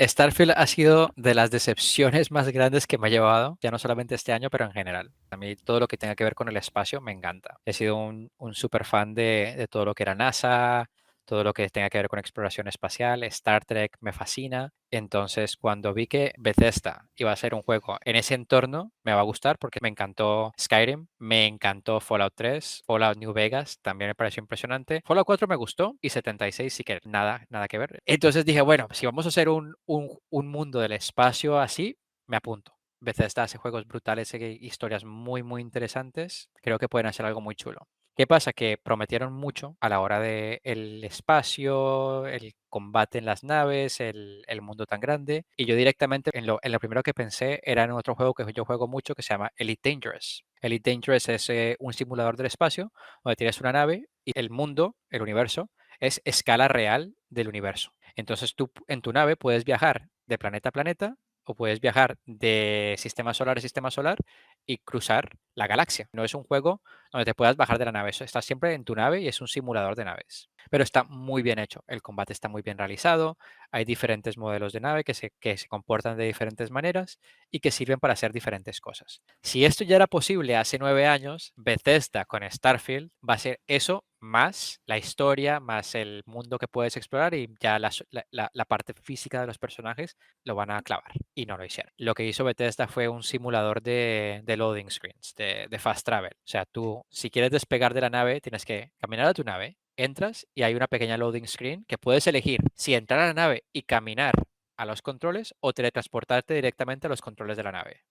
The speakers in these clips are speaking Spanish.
Starfield ha sido de las decepciones más grandes que me ha llevado, ya no solamente este año, pero en general. A mí todo lo que tenga que ver con el espacio me encanta. He sido un súper fan de todo lo que era NASA, todo lo que tenga que ver con exploración espacial, Star Trek me fascina. Entonces, cuando vi que Bethesda iba a ser un juego en ese entorno, me va a gustar porque me encantó Skyrim, me encantó Fallout 3, Fallout New Vegas, también me pareció impresionante. Fallout 4 me gustó y 76 sí que nada que ver. Entonces dije, bueno, si vamos a hacer un mundo del espacio así, me apunto. Bethesda hace juegos brutales, historias muy interesantes. Creo que pueden hacer algo muy chulo. ¿Qué pasa? Que prometieron mucho a la hora del espacio, el combate en las naves, el mundo tan grande. Y yo directamente en lo primero que pensé era en otro juego que yo juego mucho que se llama Elite Dangerous. Elite Dangerous es un simulador del espacio donde tienes una nave y el mundo, el universo, es escala real del universo. Entonces tú en tu nave puedes viajar de planeta a planeta o puedes viajar de sistema solar a sistema solar y cruzar la galaxia. No es un juego donde te puedas bajar de la nave. Estás siempre en tu nave y es un simulador de naves. Pero está muy bien hecho. El combate está muy bien realizado. Hay diferentes modelos de nave que se comportan de diferentes maneras y que sirven para hacer diferentes cosas. Si esto ya era posible hace 9 años, Bethesda con Starfield va a ser eso más la historia, más el mundo que puedes explorar y ya la parte física de los personajes lo van a clavar. Y no lo hicieron. Lo que hizo Bethesda fue un simulador de loading screens, de fast travel. O sea, tú, si quieres despegar de la nave, tienes que caminar a tu nave, entras y hay una pequeña loading screen que puedes elegir si entrar a la nave y caminar a los controles o teletransportarte directamente a los controles de la nave.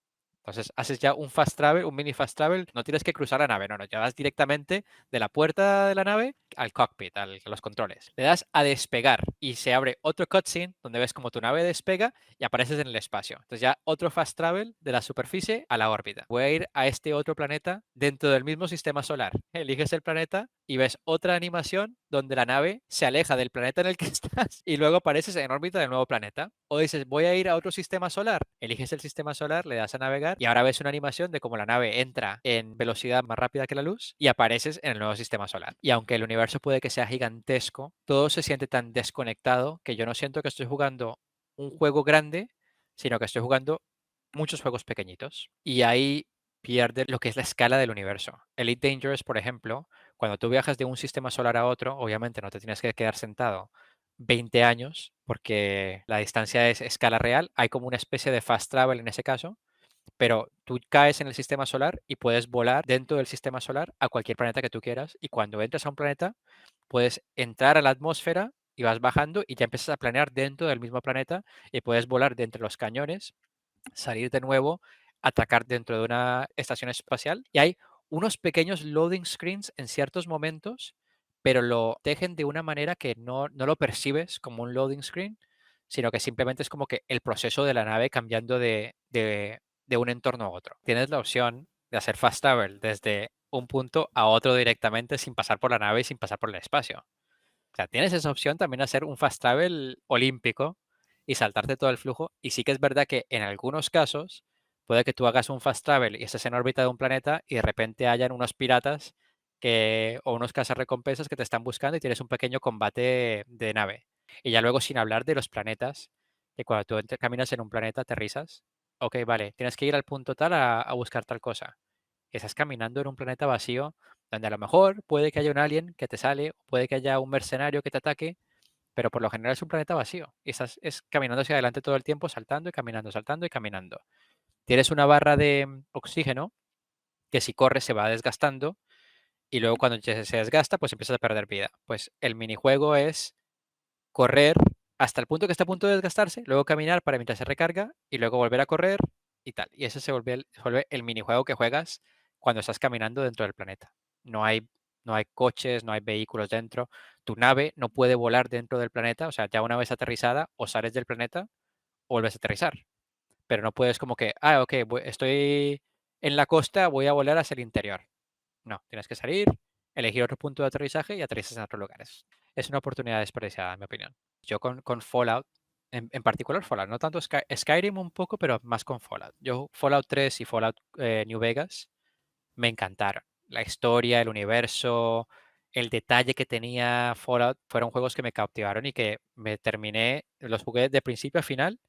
Entonces haces ya un fast travel, un mini fast travel, no tienes que cruzar la nave, no, ya vas directamente de la puerta de la nave al cockpit, a los controles. Le das a despegar y se abre otro cutscene donde ves como tu nave despega y apareces en el espacio. Entonces ya otro fast travel de la superficie a la órbita. Voy a ir a este otro planeta dentro del mismo sistema solar. Eliges el planeta y ves otra animación donde la nave se aleja del planeta en el que estás y luego apareces en órbita del nuevo planeta. O dices, voy a ir a otro sistema solar. Eliges el sistema solar, le das a navegar y ahora ves una animación de cómo la nave entra en velocidad más rápida que la luz y apareces en el nuevo sistema solar. Y aunque el universo puede que sea gigantesco, todo se siente tan desconectado que yo no siento que estoy jugando un juego grande, sino que estoy jugando muchos juegos pequeñitos. Y ahí pierde lo que es la escala del universo. Elite Dangerous, por ejemplo, cuando tú viajas de un sistema solar a otro, obviamente no te tienes que quedar sentado 20 años porque la distancia es escala real. Hay como una especie de fast travel en ese caso, pero tú caes en el sistema solar y puedes volar dentro del sistema solar a cualquier planeta que tú quieras. Y cuando entras a un planeta, puedes entrar a la atmósfera y vas bajando y ya empiezas a planear dentro del mismo planeta y puedes volar de entre los cañones, salir de nuevo, atacar dentro de una estación espacial. Y hay unos pequeños loading screens en ciertos momentos, pero lo dejen de una manera que no lo percibes como un loading screen, sino que simplemente es como que el proceso de la nave cambiando de un entorno a otro. Tienes la opción de hacer fast travel desde un punto a otro directamente sin pasar por la nave y sin pasar por el espacio. O sea, tienes esa opción también de hacer un fast travel olímpico y saltarte todo el flujo. Y sí que es verdad que en algunos casos puede que tú hagas un fast travel y estés en órbita de un planeta y de repente hayan unos piratas o unos cazarrecompensas que te están buscando y tienes un pequeño combate de nave. Y ya luego sin hablar de los planetas, que cuando tú caminas en un planeta aterrizas, ok, vale, tienes que ir al punto tal a buscar tal cosa. Estás caminando en un planeta vacío donde a lo mejor puede que haya un alien que te sale, o puede que haya un mercenario que te ataque, pero por lo general es un planeta vacío. Y estás caminando hacia adelante todo el tiempo, saltando y caminando, saltando y caminando. Tienes una barra de oxígeno que si corres se va desgastando y luego cuando ya se desgasta, pues empiezas a perder vida. Pues el minijuego es correr hasta el punto que está a punto de desgastarse, luego caminar para mientras se recarga y luego volver a correr y tal. Y ese se vuelve el minijuego que juegas cuando estás caminando dentro del planeta. No hay, no hay coches, no hay vehículos dentro. Tu nave no puede volar dentro del planeta, o sea, ya una vez aterrizada, o sales del planeta o vuelves a aterrizar. Pero no puedes como que, ok, estoy en la costa, voy a volar hacia el interior. No, tienes que salir, elegir otro punto de aterrizaje y aterrizas en otros lugares. Es una oportunidad desperdiciada, en mi opinión. Yo con Fallout, en particular Fallout, no tanto Skyrim un poco, pero más con Fallout. Yo Fallout 3 y Fallout New Vegas me encantaron. La historia, el universo, el detalle que tenía Fallout fueron juegos que me cautivaron y que me terminé, los jugué de principio a final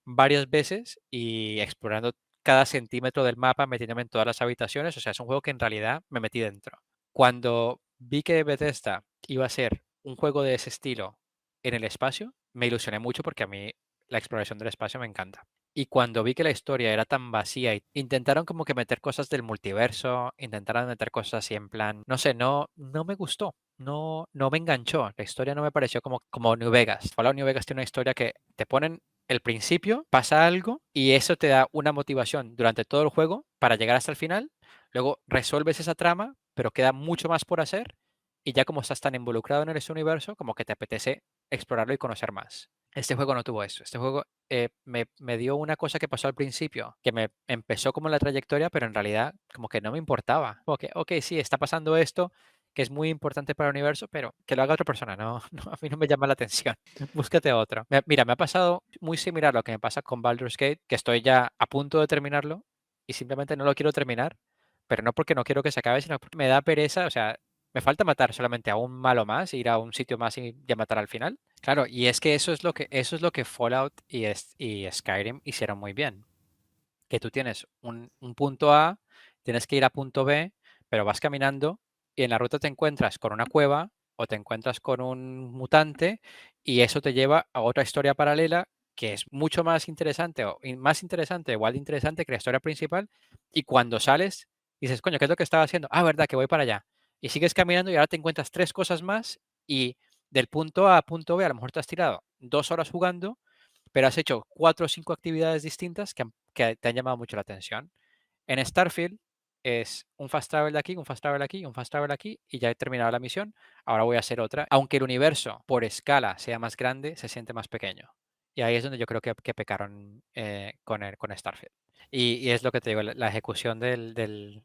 varias veces y explorando cada centímetro del mapa, metiéndome en todas las habitaciones. O sea, es un juego que en realidad me metí dentro. Cuando vi que Bethesda iba a ser un juego de ese estilo en el espacio, me ilusioné mucho porque a mí la exploración del espacio me encanta. Y cuando vi que la historia era tan vacía y intentaron como que meter cosas del multiverso, intentaron meter cosas así en plan, no sé, no me gustó. No me enganchó. La historia no me pareció como New Vegas. Fallout New Vegas tiene una historia que te ponen el principio, pasa algo y eso te da una motivación durante todo el juego para llegar hasta el final. Luego resuelves esa trama, pero queda mucho más por hacer y ya como estás tan involucrado en ese universo, como que te apetece explorarlo y conocer más. Este juego no tuvo eso. Este juego me dio una cosa que pasó al principio, que me empezó como la trayectoria, pero en realidad como que no me importaba. Como que, ok, sí, está pasando esto, que es muy importante para el universo, pero que lo haga otra persona. No, a mí no me llama la atención. Búscate otro. Mira, me ha pasado muy similar a lo que me pasa con Baldur's Gate, que estoy ya a punto de terminarlo y simplemente no lo quiero terminar, pero no porque no quiero que se acabe, sino porque me da pereza, o sea, me falta matar solamente a un malo más, ir a un sitio más y ya matar al final. Claro, y es que eso es lo que Fallout y Skyrim hicieron muy bien. Que tú tienes un punto A, tienes que ir a punto B, pero vas caminando y en la ruta te encuentras con una cueva o te encuentras con un mutante y eso te lleva a otra historia paralela que es mucho más interesante o más interesante, igual de interesante que la historia principal. Y cuando sales, dices, coño, ¿qué es lo que estaba haciendo? Ah, verdad, que voy para allá. Y sigues caminando y ahora te encuentras tres cosas más y del punto A a punto B a lo mejor te has tirado 2 horas jugando, pero has hecho 4 o 5 actividades distintas que te han llamado mucho la atención. En Starfield es un fast travel de aquí, un fast travel aquí, un fast travel aquí y ya he terminado la misión. Ahora voy a hacer otra. Aunque el universo por escala sea más grande, se siente más pequeño. Y ahí es donde yo creo que pecaron con Starfield. Y es lo que te digo, la ejecución del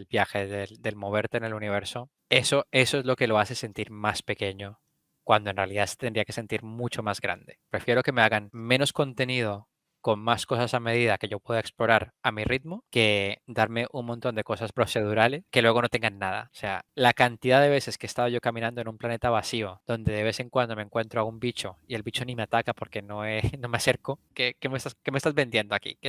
viaje, del moverte en el universo, eso es lo que lo hace sentir más pequeño cuando en realidad se tendría que sentir mucho más grande. Prefiero que me hagan menos contenido con más cosas a medida que yo pueda explorar a mi ritmo que darme un montón de cosas procedurales que luego no tengan nada. O sea, la cantidad de veces que he estado yo caminando en un planeta vacío, donde de vez en cuando me encuentro a un bicho y el bicho ni me ataca porque no me acerco, ¿qué me estás vendiendo aquí?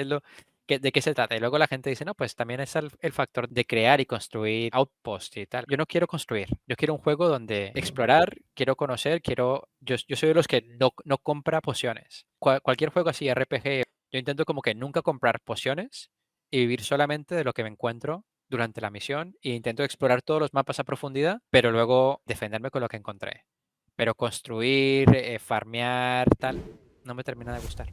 ¿De qué se trata? Y luego la gente dice, no, pues también es el factor de crear y construir outposts y tal. Yo no quiero construir, yo quiero un juego donde explorar, quiero conocer, yo soy de los que no compra pociones. Cualquier juego así, RPG, yo intento como que nunca comprar pociones y vivir solamente de lo que me encuentro durante la misión e intento explorar todos los mapas a profundidad, pero luego defenderme con lo que encontré. Pero construir, farmear, tal, no me termina de gustar.